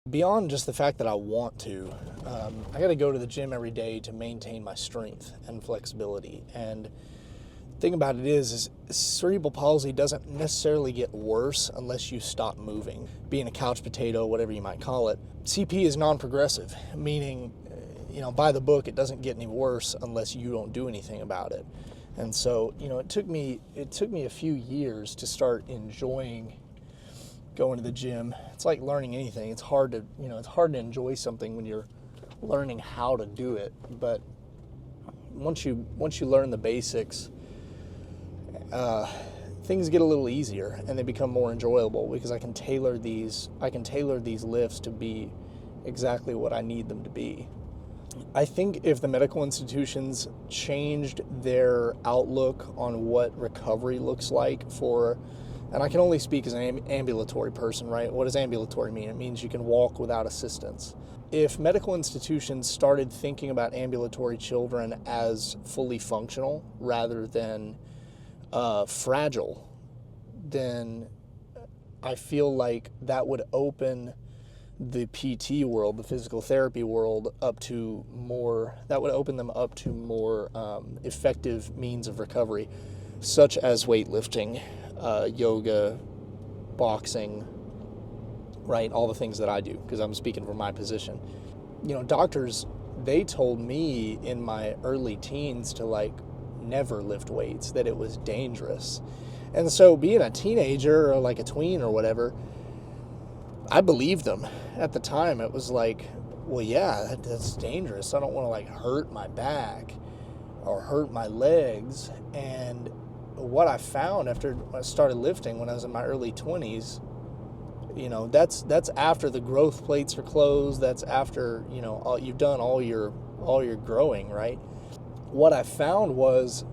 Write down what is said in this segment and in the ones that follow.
Beyond just the fact that I want to, I got to go to the gym every day to maintain my strength and flexibility. And the thing about it is cerebral palsy doesn't necessarily get worse unless you stop moving. Being a couch potato, whatever you might call it, CP is non-progressive, meaning, by the book, it doesn't get any worse unless you don't do anything about it. And so, it took me a few years to start enjoying going to the gym. It's like learning anything. It's hard to enjoy something when you're learning how to do it. But once you learn the basics, things get a little easier and they become more enjoyable because I can tailor these lifts to be exactly what I need them to be. I think if the medical institutions changed their outlook on what recovery looks like and I can only speak as an ambulatory person, right? What does ambulatory mean? It means you can walk without assistance. If medical institutions started thinking about ambulatory children as fully functional rather than fragile, then I feel like that would open the PT world, the physical therapy world, that would open them up to more effective means of recovery, such as weightlifting, yoga, boxing, right? All the things that I do, because I'm speaking from my position. Doctors, they told me in my early teens to never lift weights, that it was dangerous. And so being a teenager or like a tween or whatever, I believed them. At the time, it was like, well, yeah, that's dangerous. I don't want to hurt my back or hurt my legs. And what I found after I started lifting when I was in my early 20s, that's after the growth plates are closed. That's after, you've done all your growing, right? What I found was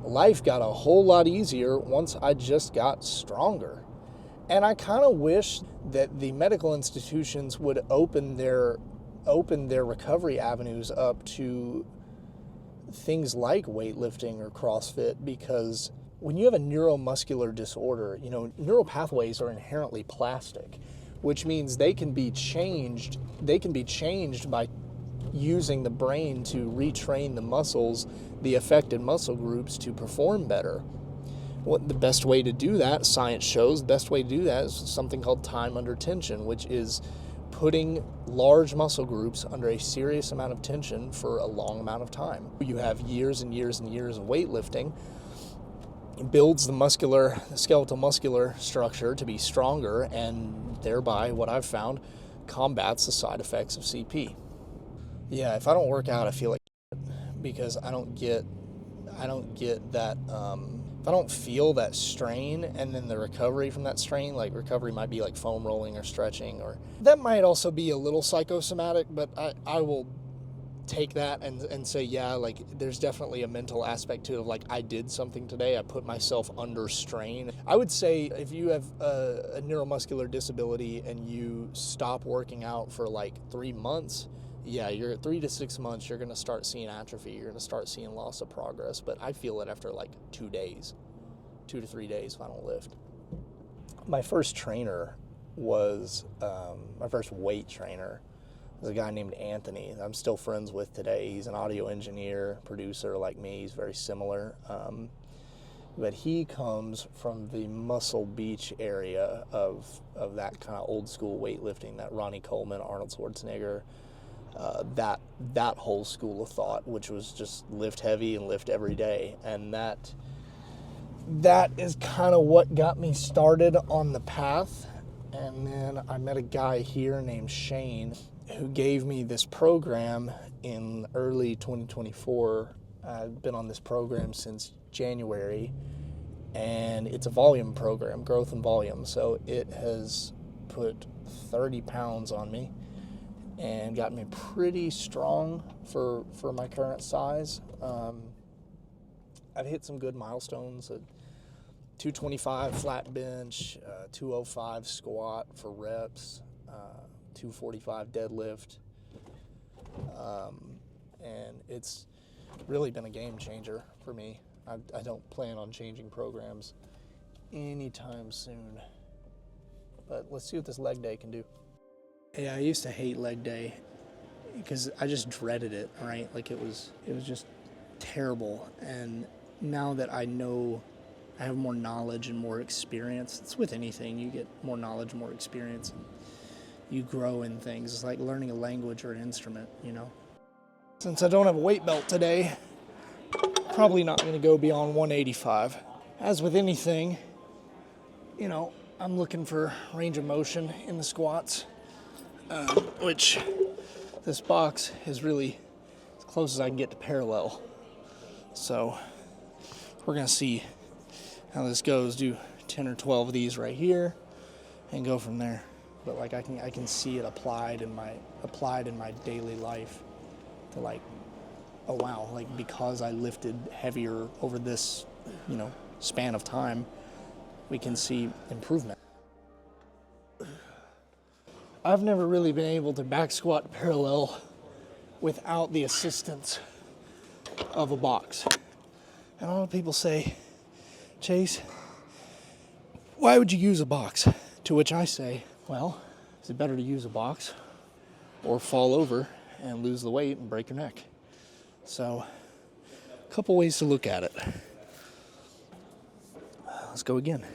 life got a whole lot easier once I just got stronger. And I kind of wish that the medical institutions would open their recovery avenues up to things like weightlifting or CrossFit, because when you have a neuromuscular disorder, neural pathways are inherently plastic, which means they can be changed by using the brain to retrain the muscles, the affected muscle groups, to perform better. The best way to do that, science shows, the best way to do that is something called time under tension, which is putting large muscle groups under a serious amount of tension for a long amount of time. You have years and years and years of weightlifting. It builds the skeletal muscular structure to be stronger, and thereby, what I've found, combats the side effects of CP. Yeah, if I don't work out, I feel like because I don't get that. If I don't feel that strain and then the recovery from that strain, recovery might be like foam rolling or stretching, or that might also be a little psychosomatic, but I will take that and say, yeah, there's definitely a mental aspect to it of I did something today, I put myself under strain. I would say if you have a neuromuscular disability and you stop working out for 3 months, yeah, you're at 3 to 6 months, you're going to start seeing atrophy, you're going to start seeing loss of progress. But I feel it after 2 days, 2 to 3 days if I don't lift. My first trainer was, my first weight trainer was a guy named Anthony that I'm still friends with today. He's an audio engineer, producer like me. He's very similar. But he comes from the Muscle Beach area of that kind of old school weightlifting, that Ronnie Coleman, Arnold Schwarzenegger, that whole school of thought, which was just lift heavy and lift every day. And that is kind of what got me started on the path. And then I met a guy here named Shane who gave me this program in early 2024. I've been on this program since January, and it's a volume program, growth and volume. So it has put 30 pounds on me and got me pretty strong for my current size. I've hit some good milestones: a 225 flat bench, 205 squat for reps, 245 deadlift, and it's really been a game changer for me. I don't plan on changing programs anytime soon, but let's see what this leg day can do. Yeah, I used to hate leg day because I just dreaded it, right? Like it was just terrible. And now that I know I have more knowledge and more experience, it's with anything. You get more knowledge, more experience, and you grow in things. It's like learning a language or an instrument, you know? Since I don't have a weight belt today, probably not going to go beyond 185. As with anything, you know, I'm looking for range of motion in the squats, which this box is really as close as I can get to parallel. So we're going to see how this goes. Do 10 or 12 of these right here and go from there. But like I can see it applied in my daily life to like, oh wow, like because I lifted heavier over this, you know, span of time, we can see improvement. I've never really been able to back squat parallel without the assistance of a box. And a lot of people say, Chase, why would you use a box? To which I say, well, is it better to use a box or fall over and lose the weight and break your neck? So, a couple ways to look at it. Let's go again.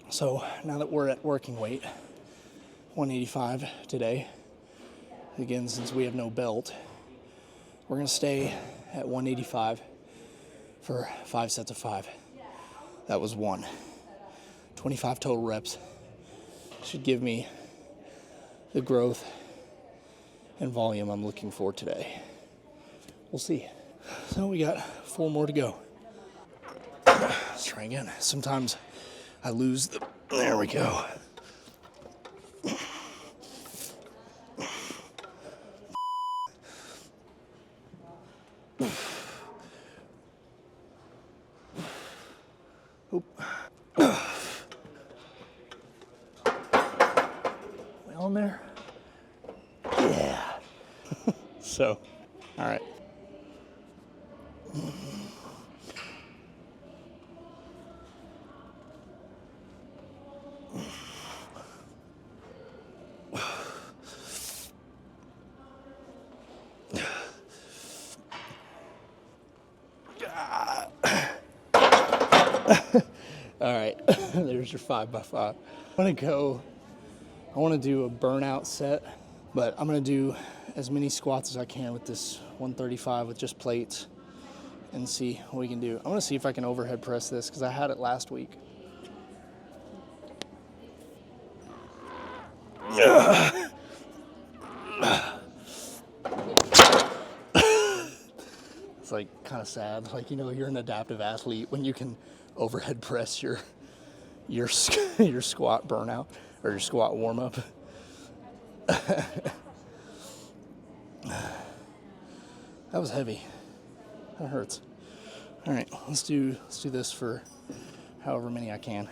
So now that we're at working weight, 185 today, again, since we have no belt, we're gonna stay at 185 for 5 sets of 5. That was 1. 25 total reps should give me the growth and volume I'm looking for today. We'll see. So we got 4 more to go. Let's try again. Sometimes I lose the, there we go. Oop. We on there? Yeah. So, all right. All right, there's your 5x5. I want to do a burnout set, but I'm going to do as many squats as I can with this 135 with just plates and see what we can do. I want to see if I can overhead press this because I had it last week. It's like kind of sad, like, you know, you're an adaptive athlete when you can overhead press your squat burnout or your squat warm up. That was heavy. That hurts. All right, let's do this for however many I can.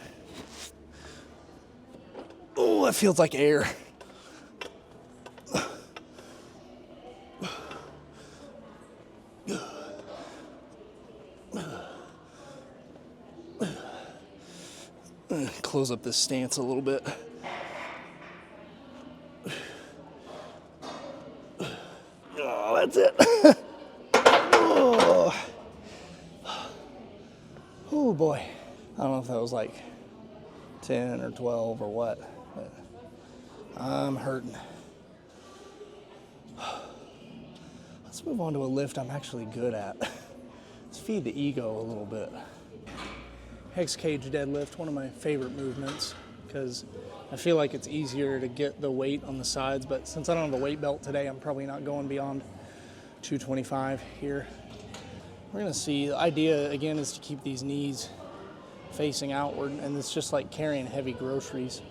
Oh, that feels like air. Close up this stance a little bit. Oh, that's it. Oh boy. I don't know if that was like 10 or 12 or what, but I'm hurting. Let's move on to a lift I'm actually good at. Let's feed the ego a little bit. Hex cage deadlift, one of my favorite movements because I feel like it's easier to get the weight on the sides, but since I don't have a weight belt today, I'm probably not going beyond 225 here. We're gonna see, the idea again is to keep these knees facing outward, and it's just like carrying heavy groceries.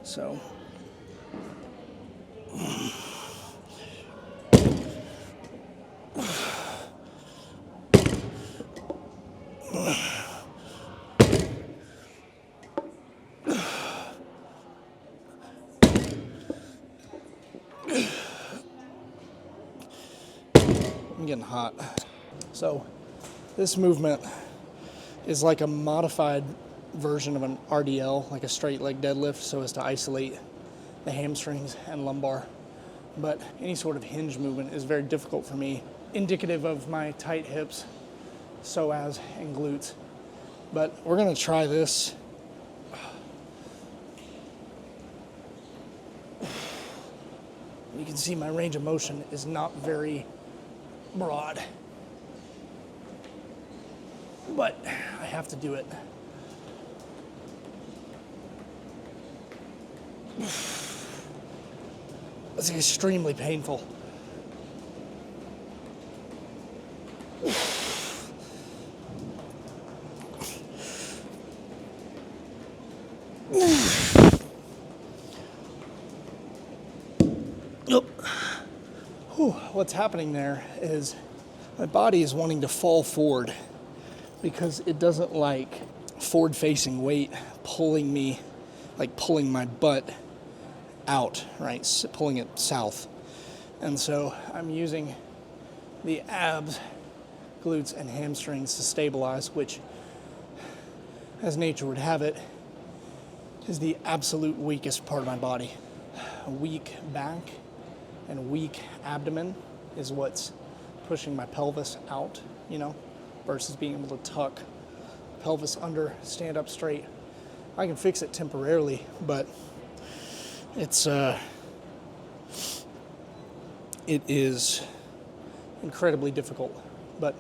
So I'm getting hot. So this movement is like a modified version of an RDL, like a straight leg deadlift, so as to isolate the hamstrings and lumbar. But any sort of hinge movement is very difficult for me, indicative of my tight hips, psoas, and glutes. But we're gonna try this. You can see my range of motion is not very broad, but I have to do it. It's extremely painful. What's happening there is my body is wanting to fall forward because it doesn't like forward-facing weight pulling me, like pulling my butt out, right? Pulling it south. And so I'm using the abs, glutes, and hamstrings to stabilize, which, as nature would have it, is the absolute weakest part of my body. A weak back and weak abdomen is what's pushing my pelvis out, versus being able to tuck pelvis under, stand up straight. I can fix it temporarily, but it is incredibly difficult. But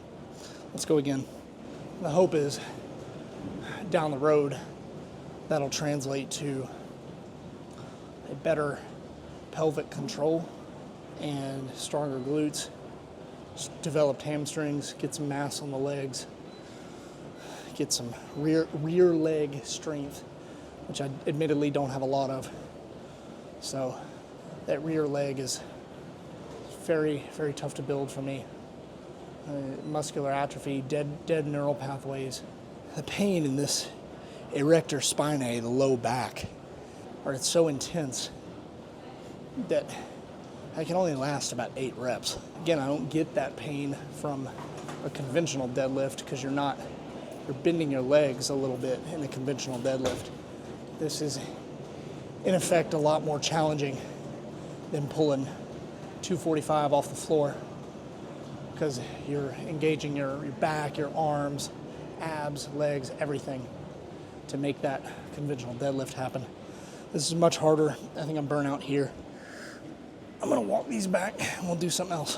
let's go again. The hope is down the road that'll translate to a better pelvic control and stronger glutes, developed hamstrings, get some mass on the legs, get some rear leg strength, which I admittedly don't have a lot of. So that rear leg is very, very tough to build for me. Muscular atrophy, dead neural pathways. The pain in this erector spinae, the low back, it's so intense that I can only last about 8 reps. Again, I don't get that pain from a conventional deadlift because you're bending your legs a little bit in a conventional deadlift. This is, in effect, a lot more challenging than pulling 245 off the floor because you're engaging your back, your arms, abs, legs, everything to make that conventional deadlift happen. This is much harder. I think I'm burnt out here. I'm gonna walk these back and we'll do something else.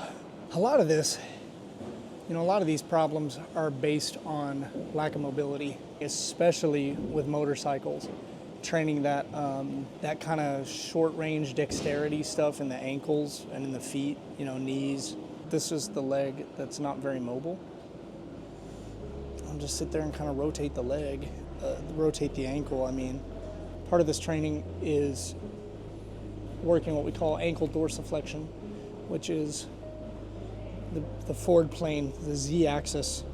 A lot of these problems are based on lack of mobility, especially with motorcycles. Training that kind of short range dexterity stuff in the ankles and in the feet, knees. This is the leg that's not very mobile. I'll just sit there and kind of rotate the leg, rotate the ankle. Part of this training is working what we call ankle dorsiflexion, which is the forward plane, the Z-axis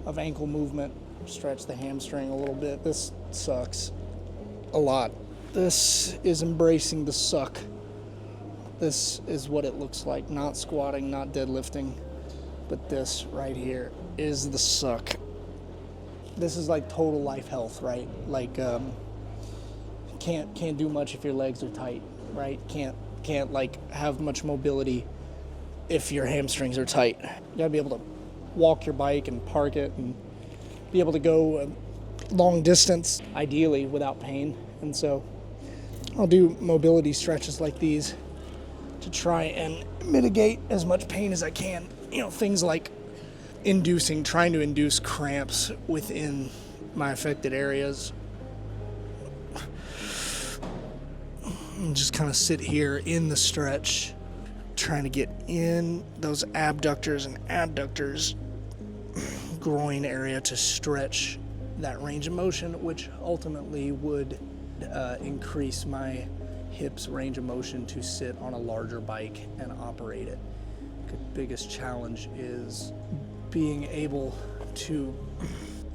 of ankle movement. Stretch the hamstring a little bit. This sucks a lot. This is embracing the suck. This is what it looks like, not squatting, not deadlifting, but this right here is the suck. This is like total life health, right? Like can't do much if your legs are tight, right? Can't like have much mobility if your hamstrings are tight. You gotta be able to walk your bike and park it and be able to go long distance, ideally without pain. And so I'll do mobility stretches like these to try and mitigate as much pain as I can. Things like trying to induce cramps within my affected areas. And just kind of sit here in the stretch, trying to get in those abductors and adductors, groin area to stretch that range of motion, which ultimately would increase my hips range of motion to sit on a larger bike and operate it. The biggest challenge is being able to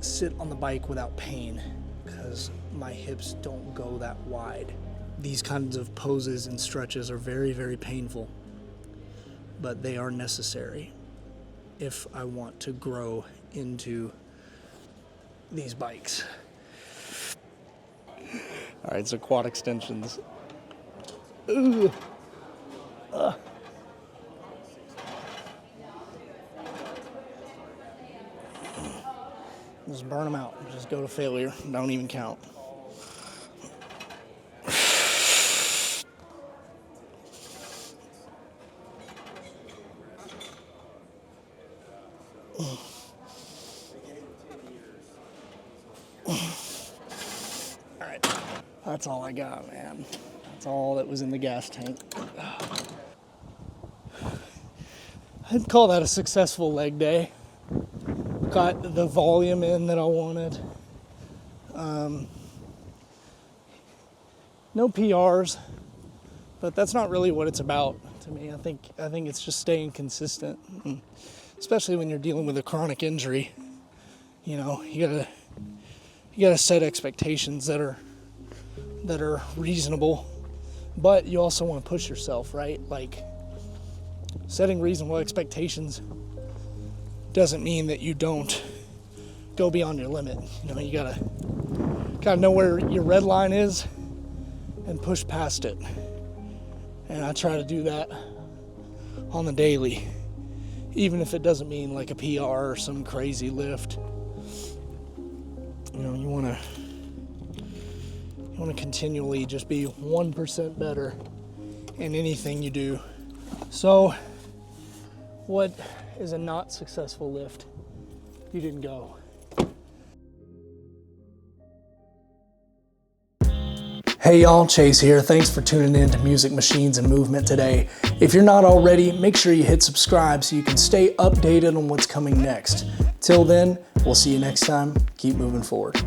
sit on the bike without pain because my hips don't go that wide. These kinds of poses and stretches are very, very painful, but they are necessary. if I want to grow into these bikes. All right, so quad extensions. Ooh. Just burn them out. Just go to failure. Don't even count. All right, that's all I got, man. That's all that was in the gas tank. I'd call that a successful leg day. Got the volume in that I wanted. No PRs, but that's not really what it's about to me. I think it's just staying consistent, and especially when you're dealing with a chronic injury. You know, you gotta set expectations that are reasonable, but you also want to push yourself, right? Like, setting reasonable expectations doesn't mean that you don't go beyond your limit. You know, you gotta know where your red line is and push past it. And I try to do that on the daily, even if it doesn't mean like a PR or some crazy lift. You know, you wanna continually just be 1% better in anything you do. So, what is a not successful lift? You didn't go. Hey y'all, Chase here. Thanks for tuning in to Music, Machines, and Movement today. If you're not already, make sure you hit subscribe so you can stay updated on what's coming next. Till then, we'll see you next time. Keep moving forward.